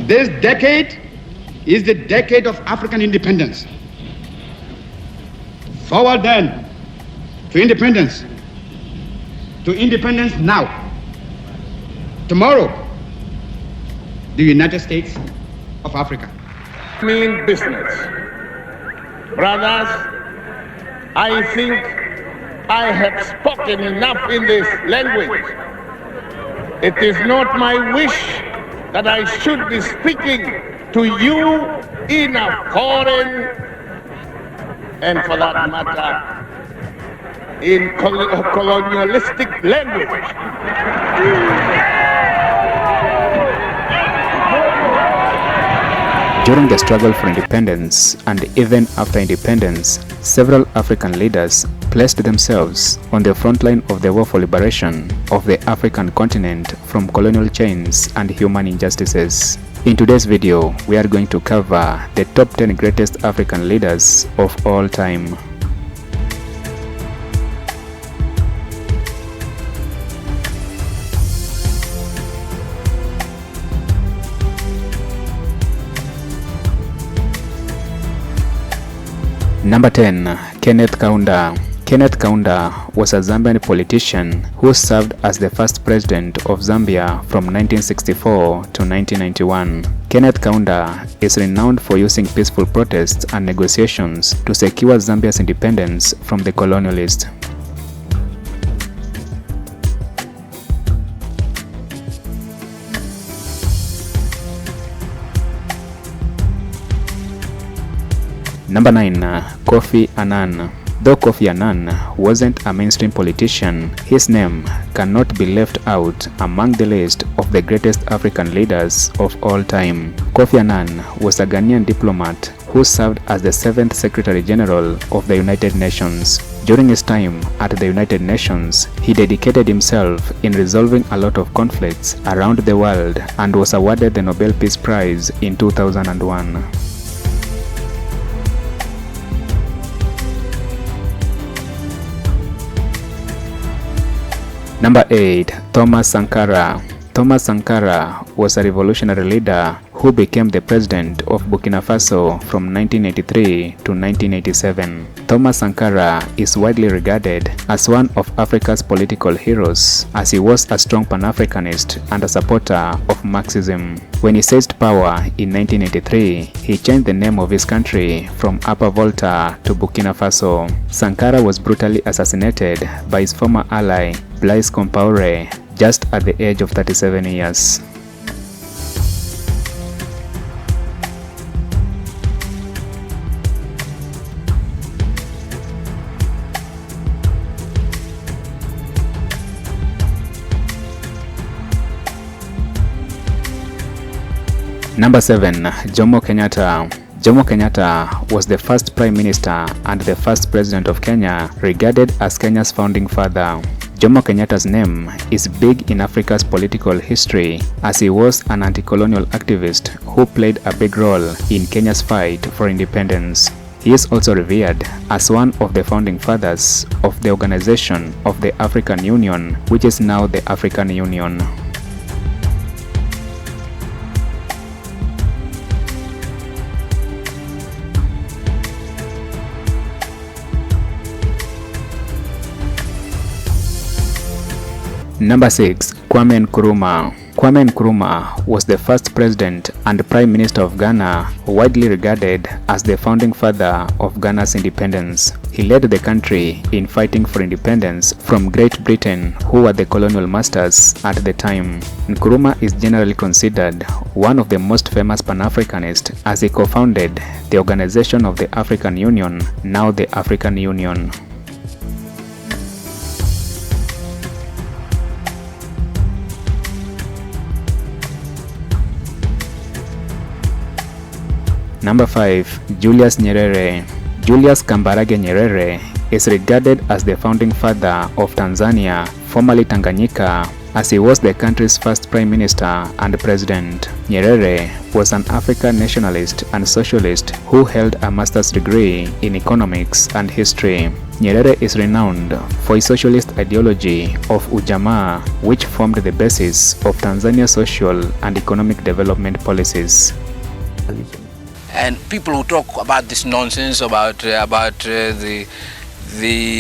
This decade is the decade of African independence. Forward then to independence. To independence now. Tomorrow, the United States of Africa. Mean business. Brothers, I think I have spoken enough in this language. It is not my wish that I should be speaking to you in a foreign, and for that matter, in colonialistic language. During the struggle for independence and even after independence, several African leaders placed themselves on the front line of the war for liberation of the African continent from colonial chains and human injustices. In today's video, we are going to cover the top 10 greatest African leaders of all time. Number 10. Kenneth Kanda. Kenneth Kanda was a Zambian politician who served as the first president of Zambia from 1964 to 1991. Kenneth Kanda is renowned for using peaceful protests and negotiations to secure Zambia's independence from the colonialists. Number 9. Kofi Annan. Though Kofi Annan wasn't a mainstream politician, his name cannot be left out among the list of the greatest African leaders of all time. Kofi Annan was a Ghanaian diplomat who served as the 7th Secretary General of the United Nations. During his time at the United Nations, he dedicated himself in resolving a lot of conflicts around the world and was awarded the Nobel Peace Prize in 2001. Number 8. Thomas Sankara. Thomas Sankara was a revolutionary leader who became the president of Burkina Faso from 1983 to 1987. Thomas Sankara is widely regarded as one of Africa's political heroes, as he was a strong Pan-Africanist and a supporter of Marxism. When he seized power in 1983, he changed the name of his country from Upper Volta to Burkina Faso. Sankara was brutally assassinated by his former ally, Blaise Compaoré, just at the age of 37 years. Number 7. Jomo Kenyatta. Jomo Kenyatta was the first Prime Minister and the first President of Kenya, regarded as Kenya's founding father. Jomo Kenyatta's name is big in Africa's political history, as he was an anti-colonial activist who played a big role in Kenya's fight for independence. He is also revered as one of the founding fathers of the Organization of the African Union, which is now the African Union. Number 6. Kwame Nkrumah. Kwame Nkrumah was the first president and prime minister of Ghana, widely regarded as the founding father of Ghana's independence. He led the country in fighting for independence from Great Britain, who were the colonial masters at the time. Nkrumah is generally considered one of the most famous Pan-Africanists, as he co-founded the Organization of the African Union, now the African Union. Number 5. Julius Nyerere. Julius Kambarage Nyerere is regarded as the founding father of Tanzania, formerly Tanganyika, as he was the country's first prime minister and president. Nyerere was an African nationalist and socialist who held a master's degree in economics and history. Nyerere is renowned for his socialist ideology of Ujamaa, which formed the basis of Tanzania's social and economic development policies. And people who talk about this nonsense about the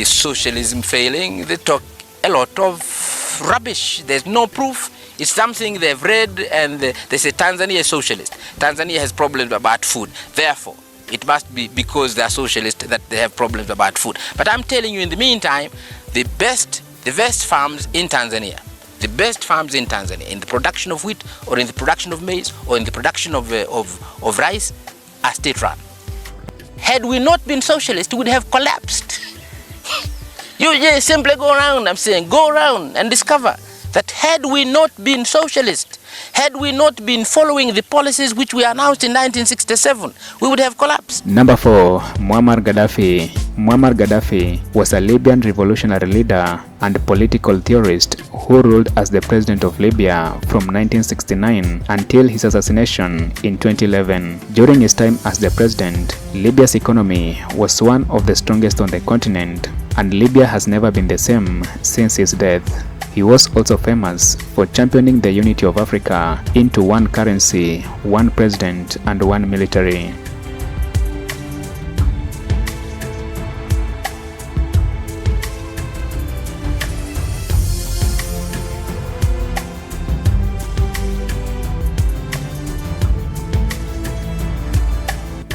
socialism failing, they talk a lot of rubbish. There's no proof. It's something they've read, and they say Tanzania is socialist. Tanzania has problems about food. Therefore, it must be because they are socialist that they have problems about food. But I'm telling you, in the meantime, the best farms in Tanzania, in the production of wheat, or in the production of maize, or in the production of rice, are state-run. Had we not been socialist, we would have collapsed. You just simply go around and discover that had we not been socialist, had we not been following the policies which we announced in 1967, we would have collapsed. Number 4. Muammar Gaddafi. Muammar Gaddafi was a Libyan revolutionary leader and political theorist who ruled as the president of Libya from 1969 until his assassination in 2011. During his time as the president, Libya's economy was one of the strongest on the continent, and Libya has never been the same since his death. He was also famous for championing the unity of Africa into one currency, one president, and one military.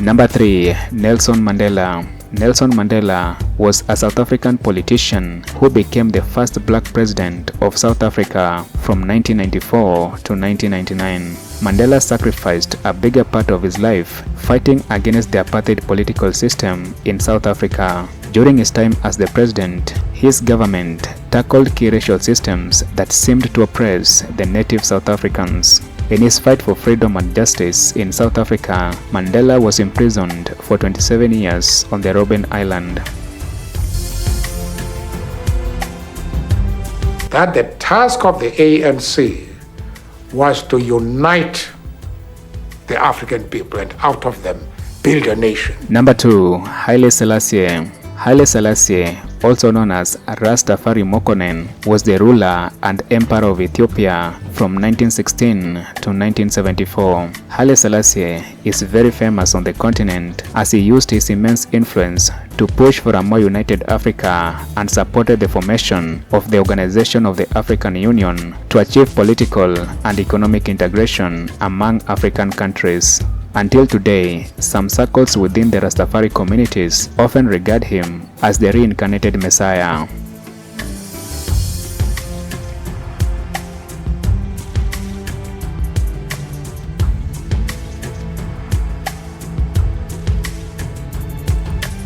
Number 3. Nelson Mandela. Nelson Mandela was a South African politician who became the first black president of South Africa from 1994 to 1999. Mandela sacrificed a bigger part of his life fighting against the apartheid political system in South Africa. During his time as the president, his government tackled key racial systems that seemed to oppress the native South Africans. In his fight for freedom and justice in South Africa, Mandela was imprisoned for 27 years on the Robben Island. That the task of the ANC was to unite the African people and out of them build a nation. Number 2. Haile Selassie. Haile Selassie, also known as Rastafari Mokonen, was the ruler and emperor of Ethiopia from 1916 to 1974. Haile Selassie is very famous on the continent as he used his immense influence to push for a more united Africa and supported the formation of the Organization of the African Union to achieve political and economic integration among African countries. Until today, some circles within the Rastafari communities often regard him as the reincarnated Messiah.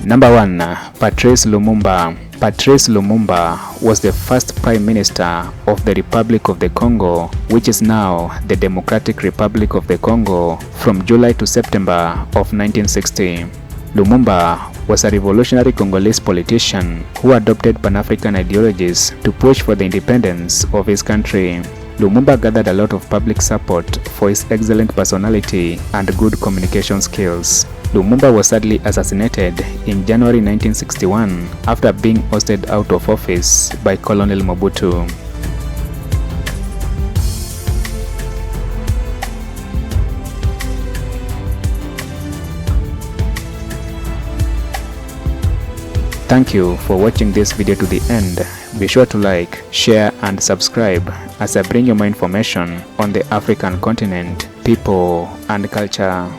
Number 1. Patrice Lumumba. Patrice Lumumba was the first Prime Minister of the Republic of the Congo, which is now the Democratic Republic of the Congo, from July to September of 1960. Lumumba was a revolutionary Congolese politician who adopted Pan-African ideologies to push for the independence of his country. Lumumba gathered a lot of public support for his excellent personality and good communication skills. Lumumba was sadly assassinated in January 1961 after being ousted out of office by Colonel Mobutu. Thank you for watching this video to the end. Be sure to like, share and subscribe as I bring you more information on the African continent, people and culture.